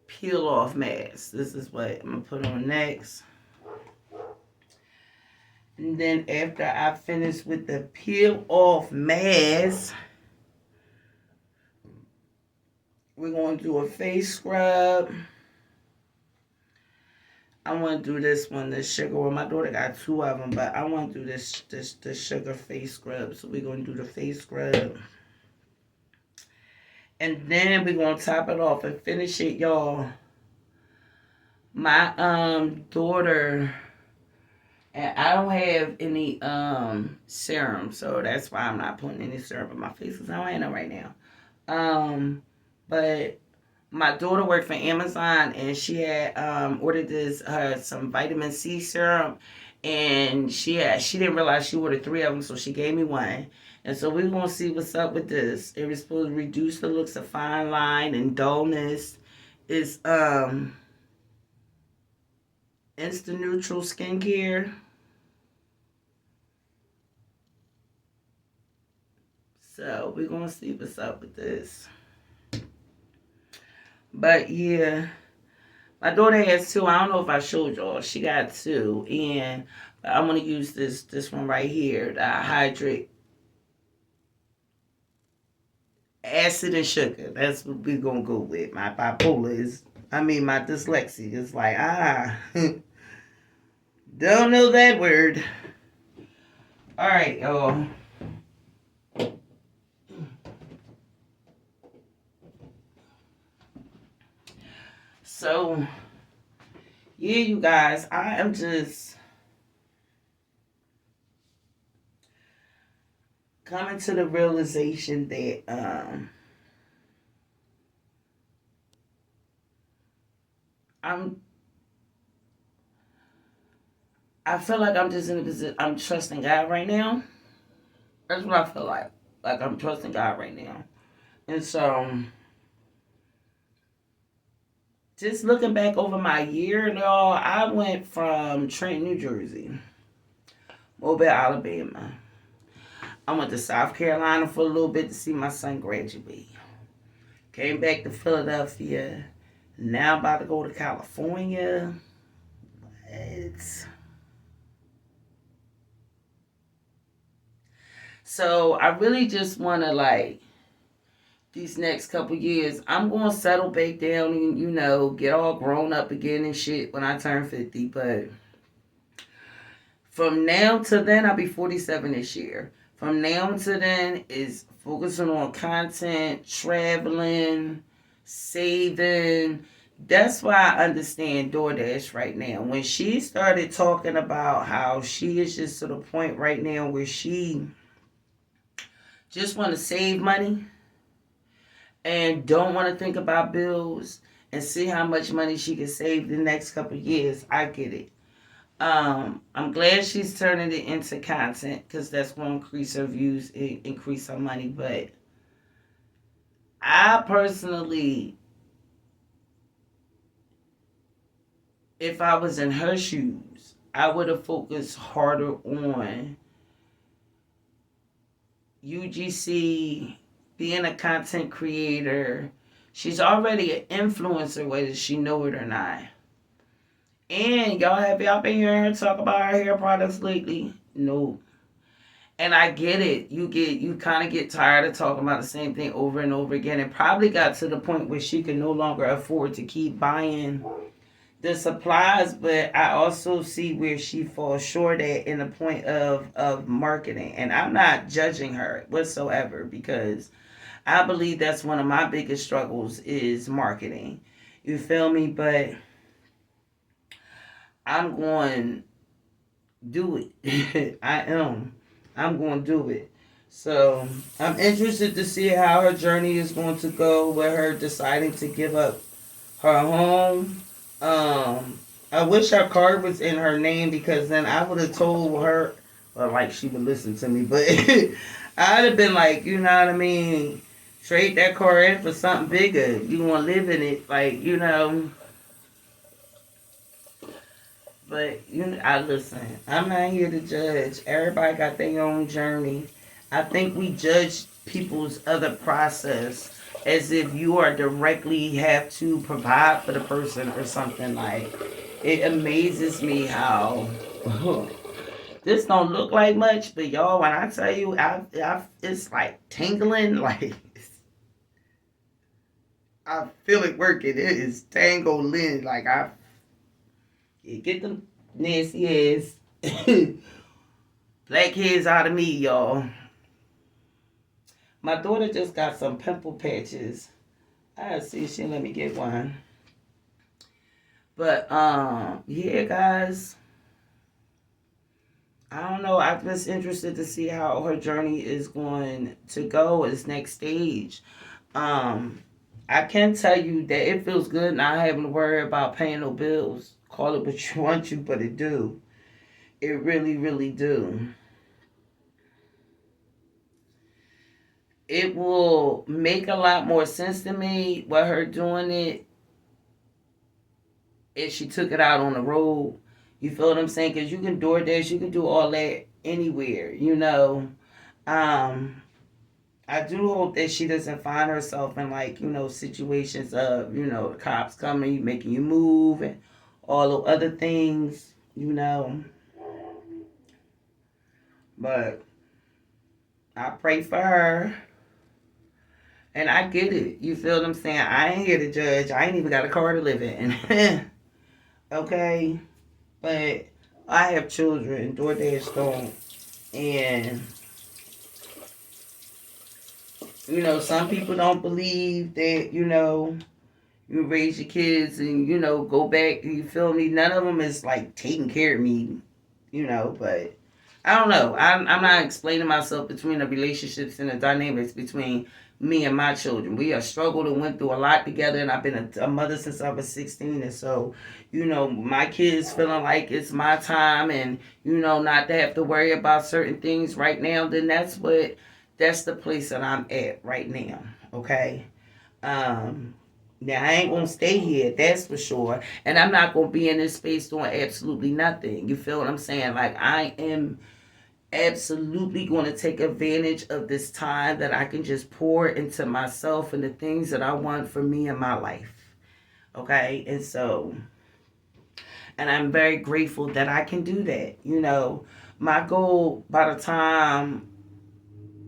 peel off mask. This is what I'm gonna put on next. And then after I finish with the peel off mask, we're gonna do a face scrub. I want to do this one, the sugar. Well, my daughter got two of them, but I want to do the sugar face scrub. So we're going to do the face scrub. And then we're going to top it off and finish it, y'all. My daughter And I don't have any serum, so that's why I'm not putting any serum in my face because I don't have none right now. But my daughter worked for Amazon and she had ordered some vitamin C serum, and she didn't realize she ordered 3 of them, so she gave me one. And so we're gonna see what's up with this. It was supposed to reduce the looks of fine line and dullness. It's instant neutral skincare. So we're gonna see what's up with this. But yeah, my daughter has 2. I don't know if I showed y'all. She got 2, and I'm gonna use this one right here, the hydrate acid and sugar. That's what we're gonna go with. My my dyslexia is like don't know that word. All right, y'all. So, yeah, you guys, I am just coming to the realization that I feel like I'm just in a position. I'm trusting God right now. That's what I feel like. Like I'm trusting God right now. And so, just looking back over my year, y'all, I went from Trenton, New Jersey, Mobile, Alabama. I went to South Carolina for a little bit to see my son graduate. Came back to Philadelphia. Now I'm about to go to California. So I really just want to these next couple years, I'm going to settle back down and, get all grown up again and shit when I turn 50. But from now to then, I'll be 47 this year. From now to then is focusing on content, traveling, saving. That's why I understand DoorDash right now. When she started talking about how she is just to the point right now where she just want to save money and don't want to think about bills and see how much money she can save the next couple of years, I get it. I'm glad she's turning it into content because that's going to increase her views, increase her money. But I personally, if I was in her shoes, I would have focused harder on UGC, being a content creator. She's already an influencer, whether she know it or not. And y'all been hearing her talk about her hair products lately? No. And I get it. You kind of get tired of talking about the same thing over and over again. It probably got to the point where she could no longer afford to keep buying the supplies, but I also see where she falls short at in the point of marketing. And I'm not judging her whatsoever because I believe that's one of my biggest struggles is marketing. You feel me? But I'm going to do it. I am. I'm going to do it. So I'm interested to see how her journey is going to go with her deciding to give up her home. I wish her card was in her name because then I would have told her, well, she would listen to me, but I'd have been like, you know what I mean? Trade that car in for something bigger. You want to live in it, But I listen. I'm not here to judge. Everybody got their own journey. I think we judge people's other process as if you are directly have to provide for the person or something. It amazes me how this don't look like much, but y'all, when I tell you, it's like tingling, I feel it working. It is tangling, get them nasty ass blackheads out of me, y'all. My daughter just got some pimple patches. I'll see if she'll let me get one. But, yeah, guys. I don't know. I'm just interested to see how her journey is going to go its next stage. Um, I can tell you that it feels good not having to worry about paying no bills. Call it what you want to, but it do. It really, really do. It will make a lot more sense to me with her doing it if she took it out on the road. You feel what I'm saying? Because you can DoorDash, you can do all that anywhere, you know. Um, I do hope that she doesn't find herself in like, situations of, the cops coming, making you move and all the other things, you know. But I pray for her. And I get it. You feel what I'm saying? I ain't here to judge. I ain't even got a car to live in. Okay? But I have children. DoorDash don't. And, some people don't believe that, you raise your kids and, go back. You feel me? None of them is like taking care of me, but I don't know. I'm not explaining myself between the relationships and the dynamics between me and my children. We have struggled and went through a lot together, and I've been a mother since I was 16. And so, my kids feeling like it's my time and, not to have to worry about certain things right now, then that's the place that I'm at right now. Okay? Now, I ain't gonna stay here, that's for sure. And I'm not gonna be in this space doing absolutely nothing. You feel what I'm saying? Like, I am absolutely going to take advantage of this time that I can just pour into myself and the things that I want for me in my life. Okay? And I'm very grateful that I can do that. My goal by the time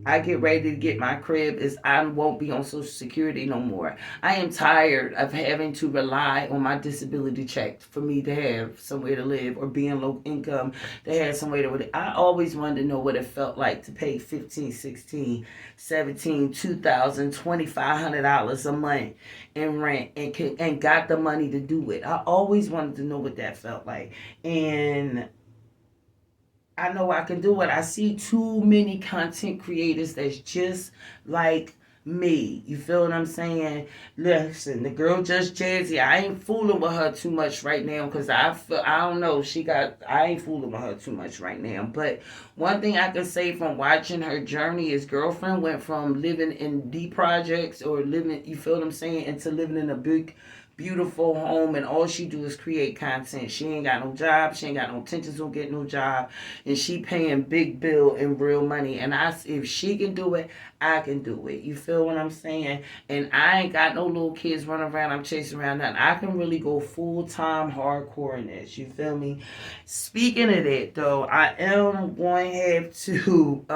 I get ready to get my crib is I won't be on Social Security no more. I am tired of having to rely on my disability check for me to have somewhere to live or being low income to have somewhere to live. I always wanted to know what it felt like to pay $15, $16, $17, $2,000, $2,500 a month in rent and got the money to do it. I always wanted to know what that felt like. And I know I can do it. I see too many content creators that's just like me. You feel what I'm saying? Listen, the girl Just Jazzy, I ain't fooling with her too much right now because I don't know, I ain't fooling with her too much right now. But one thing I can say from watching her journey is girlfriend went from living in D projects or living, you feel what I'm saying, into living in a big beautiful home, and all she do is create content. She ain't got no job. She ain't got no intentions on getting no job, and she paying big bill in real money. And if she can do it, I can do it. You feel what I'm saying? And I ain't got no little kids running around. I'm chasing around nothing. I can really go full time hardcore in this. You feel me? Speaking of that, though, I am going to have to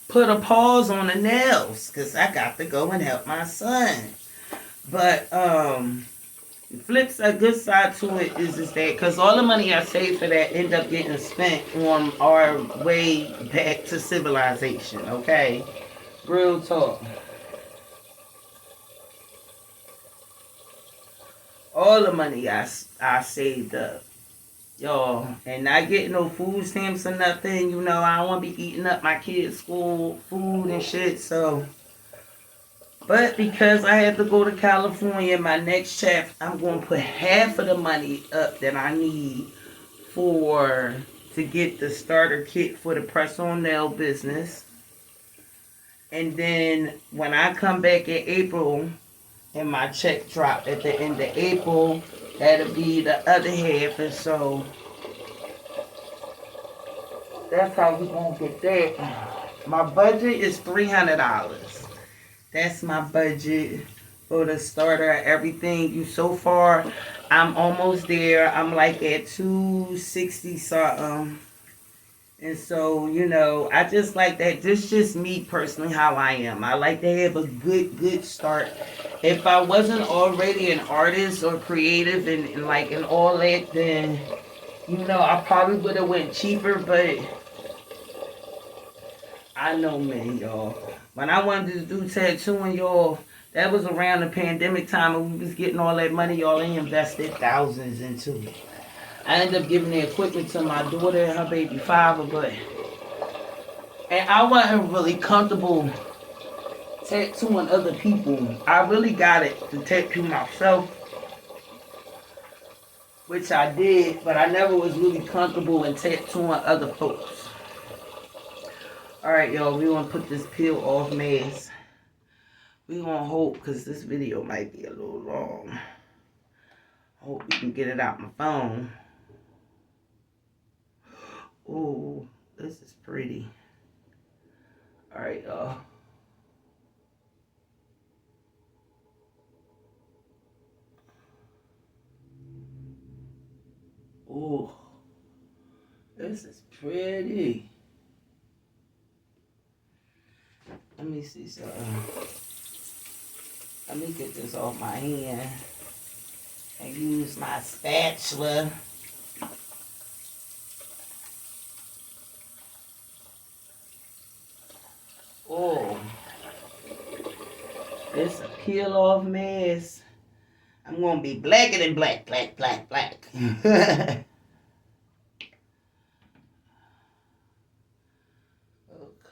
put a pause on the nails because I got to go and help my son. But a good side to it is that because all the money I saved for that end up getting spent on our way back to civilization. Okay, real talk. All the money I saved up, y'all, and not getting no food stamps or nothing. I don't want to be eating up my kids' school food and shit. So, but because I had to go to California, my next chapter, I'm going to put half of the money up that I need to get the starter kit for the press-on nail business. And then when I come back in April and my check drop at the end of April, that'll be the other half. And so that's how we gonna get that. My budget is $300. That's my budget for the starter. Everything. So far, I'm almost there. I'm like at 260 something. And so, I just like that. This is just me personally, how I am. I like to have a good start. If I wasn't already an artist or creative and all that, then, I probably would have went cheaper. But I know me, y'all. When I wanted to do tattooing, y'all, that was around the pandemic time and we was getting all that money, y'all, and invested thousands into it. I ended up giving the equipment to my daughter and her baby father, and I wasn't really comfortable tattooing other people. I really got it to tattoo myself, which I did, but I never was really comfortable in tattooing other folks. Alright, y'all, we gonna put this peel off mask. We gonna hope, because this video might be a little long. I hope we can get it out my phone. Ooh, this is pretty. Alright, y'all. Ooh, this is pretty. Let me see something. Let me get this off my hand and use my spatula. Oh, it's a peel off mess. I'm gonna be blacker than black.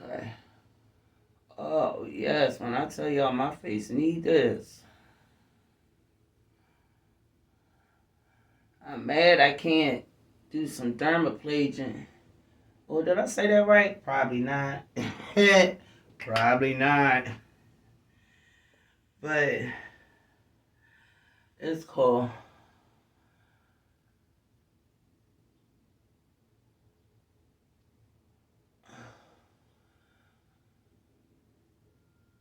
Okay. Oh yes, when I tell y'all my face need this. I'm mad I can't do some dermaplaning. Oh, did I say that right? Probably not. Probably not. But it's cool.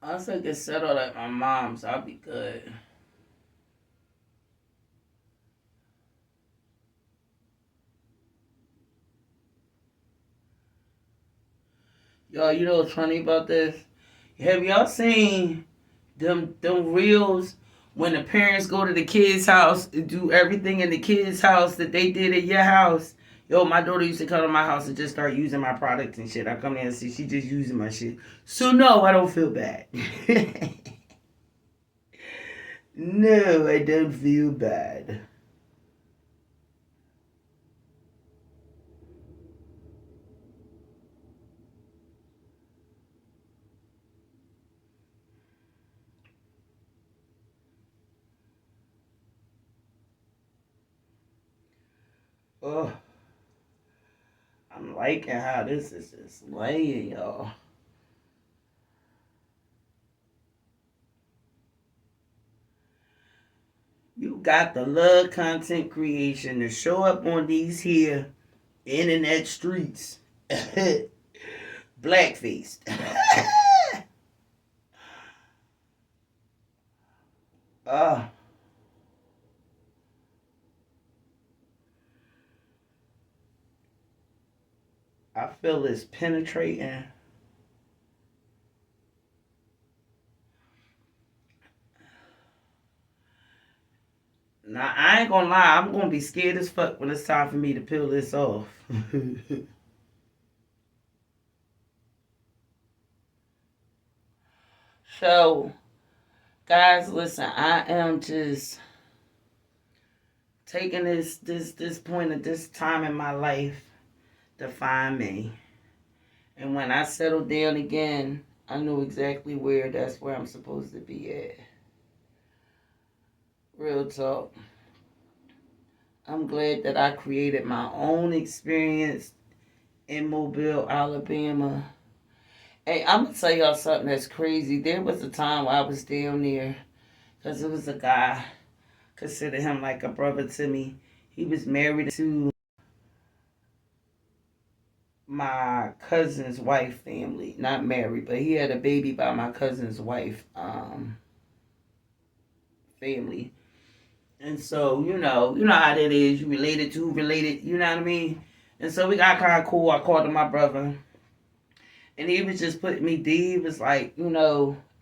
Once I get settled at my mom's, I'll be good. Y'all, you know what's funny about this? Have y'all seen them reels when the parents go to the kids' house and do everything in the kids' house that they did at your house? Yo, my daughter used to come to my house and just start using my products and shit. I come there and see she just using my shit. So no, I don't feel bad. No, I don't feel bad. Oh, I'm liking how this is just laying, y'all. You got the love content creation to show up on these here internet streets. Blackface. Ah. I feel it's penetrating. Now, I ain't gonna lie, I'm gonna be scared as fuck when it's time for me to peel this off. So, guys, listen, I am just taking this point at this time in my life to find me. And when I settle down again, I know exactly that's where I'm supposed to be at. Real talk. I'm glad that I created my own experience in Mobile, Alabama. Hey, I'm going to tell y'all something that's crazy. There was a time where I was down there because it was a guy, consider him like a brother to me. He was married to my cousin's wife family. Not married, but he had a baby by my cousin's wife family. And so, you know how that is. You related to related, you know what I mean? And so we got kind of cool. I called him my brother. And he was just putting me deep. He was like,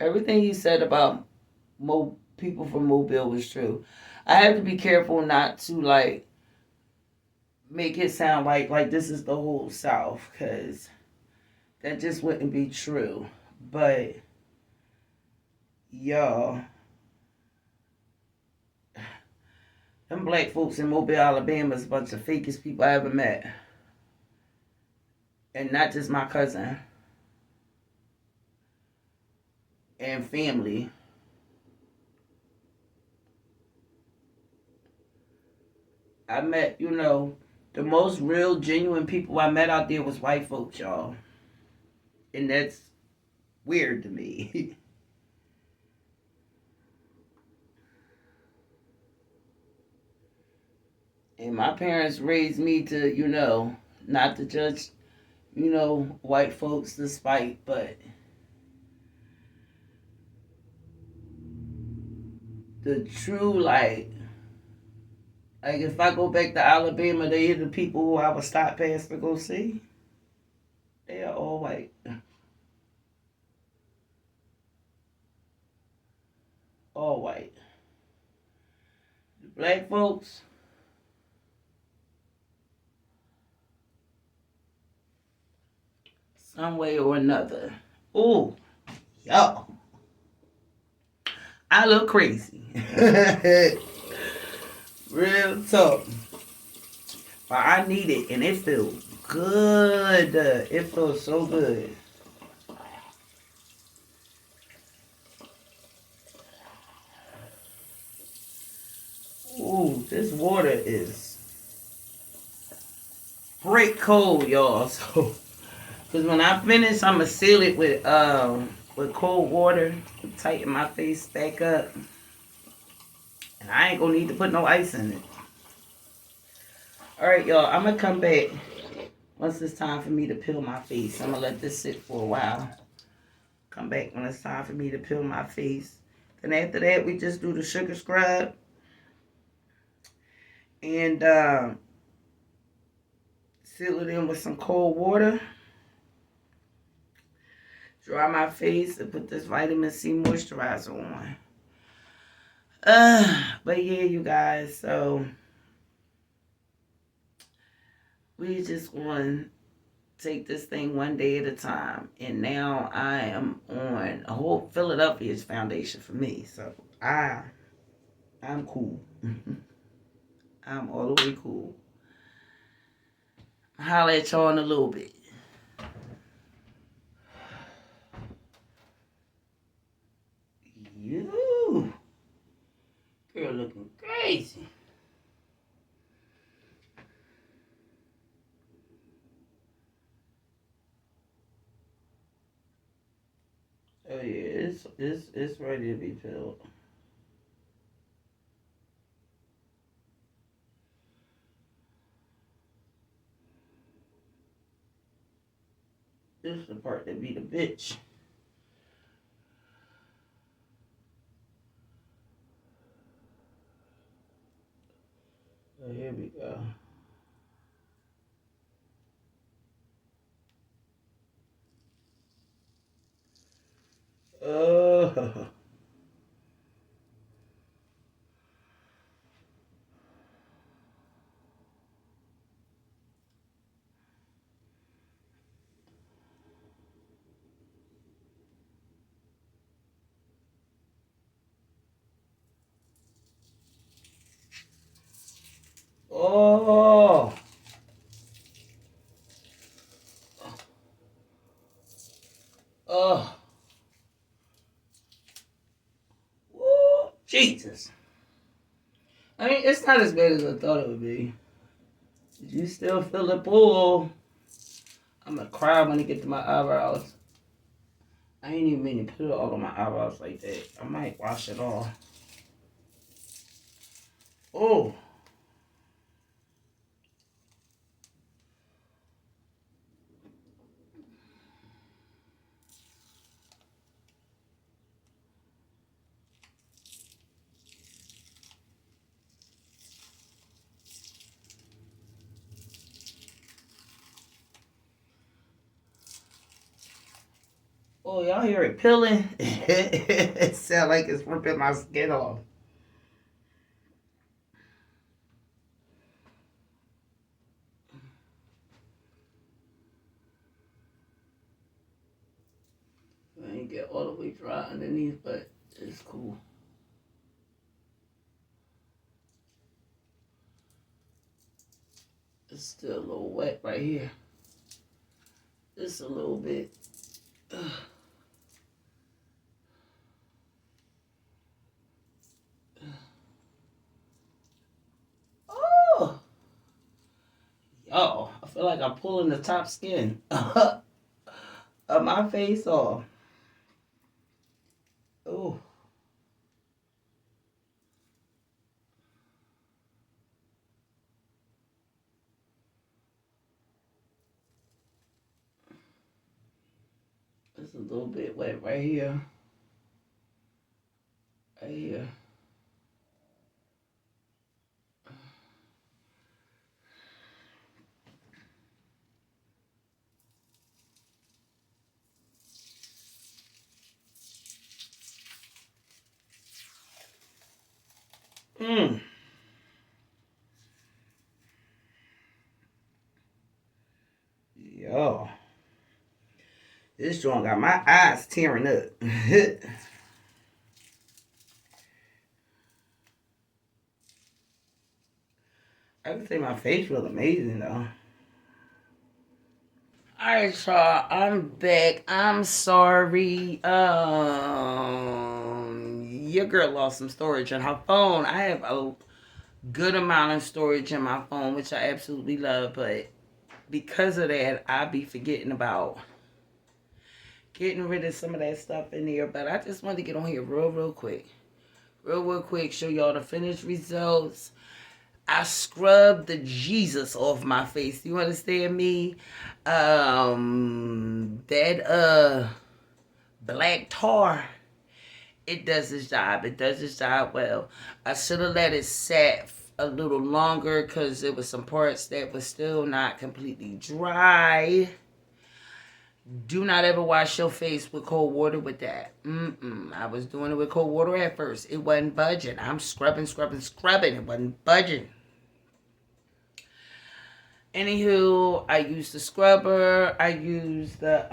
everything he said about people from Mobile was true. I have to be careful not to, like, make it sound like this is the whole South. Because that just wouldn't be true. But, y'all, Them black folks in Mobile, Alabama is a bunch of fakest people I ever met. And not just my cousin. And family. I met, the most real, genuine people I met out there was white folks, y'all. And that's weird to me. And my parents raised me to, not to judge, white folks despite, but the true, like if I go back to Alabama, they are the people who I would stop past to go see. They are all white. All white. The black folks, some way or another. Ooh, yo. I look crazy. Real talk. But I need it, and it feels good. It feels so good. Ooh, this water is break cold, y'all. So, cause when I finish, I'ma seal it with cold water, tighten my face back up, and I ain't gonna need to put no ice in it. All right, y'all. I'm gonna come back once it's time for me to peel my face. I'm gonna let this sit for a while. Come back when it's time for me to peel my face. Then after that, we just do the sugar scrub and seal it in with some cold water. Dry my face and put this vitamin C moisturizer on. But yeah, you guys, so we just want to take this thing one day at a time. And now I am on a whole Philadelphia's foundation for me. So I'm cool. I'm all the way cool. I'll holler at y'all in a little bit. You girl looking crazy. Oh yeah, it's ready to be peeled. This is the part that be the bitch. Oh, here we go. Oh. Oh. Oh. Woo. Jesus. I mean, it's not as bad as I thought it would be. Did you still feel the pull? I'm gonna cry when I get to my eyebrows. I ain't even mean to put it all on my eyebrows like that. I might wash it off. Oh. Oh, y'all hear it peeling? It sounds like it's ripping my skin off. I ain't get all the way dry underneath, but it's cool. It's still a little wet right here. Just a little bit. Ugh. Oh! Yo, I feel like I'm pulling the top skin of my face off. Oh. It's a little bit wet right here. Right here. Mmm. Yo. This joint got my eyes tearing up. I can say my face feels amazing though. Alright, y'all, I'm back. I'm sorry. Your girl lost some storage on her phone. I have a good amount of storage in my phone, which I absolutely love, but because of that, I be forgetting about getting rid of some of that stuff in there. But I just wanted to get on here real quick. Real quick, show y'all the finished results. I scrubbed the Jesus off my face. You understand me? That black tar, it does its job. It does its job well. I should have let it set a little longer because there was some parts that was still not completely dry. Do not ever wash your face with cold water with that. I was doing it with cold water at first. It wasn't budging. I'm scrubbing. It wasn't budging. Anywho, I used the scrubber. I used the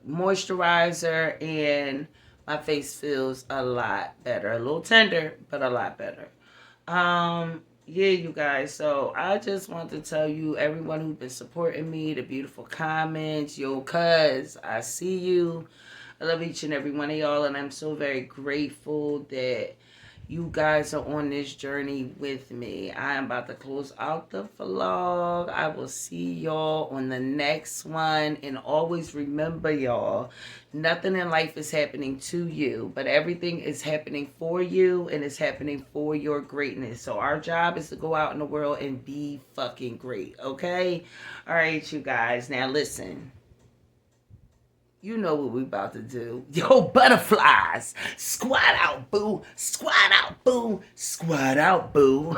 moisturizer, and my face feels a lot better. A little tender, but a lot better. Yeah, you guys. So I just want to tell you, everyone who's been supporting me, the beautiful comments, yo, cuz I see you. I love each and every one of y'all, and I'm so very grateful that you guys are on this journey with me. I am about to close out the vlog. I will see y'all on the next one. And always remember, y'all, nothing in life is happening to you, but everything is happening for you, and it's happening for your greatness. So our job is to go out in the world and be fucking great, okay? All right, you guys. Now listen. You know what we about to do. Yo, butterflies. Squat out, boo. Squat out, boo. Squat out, boo.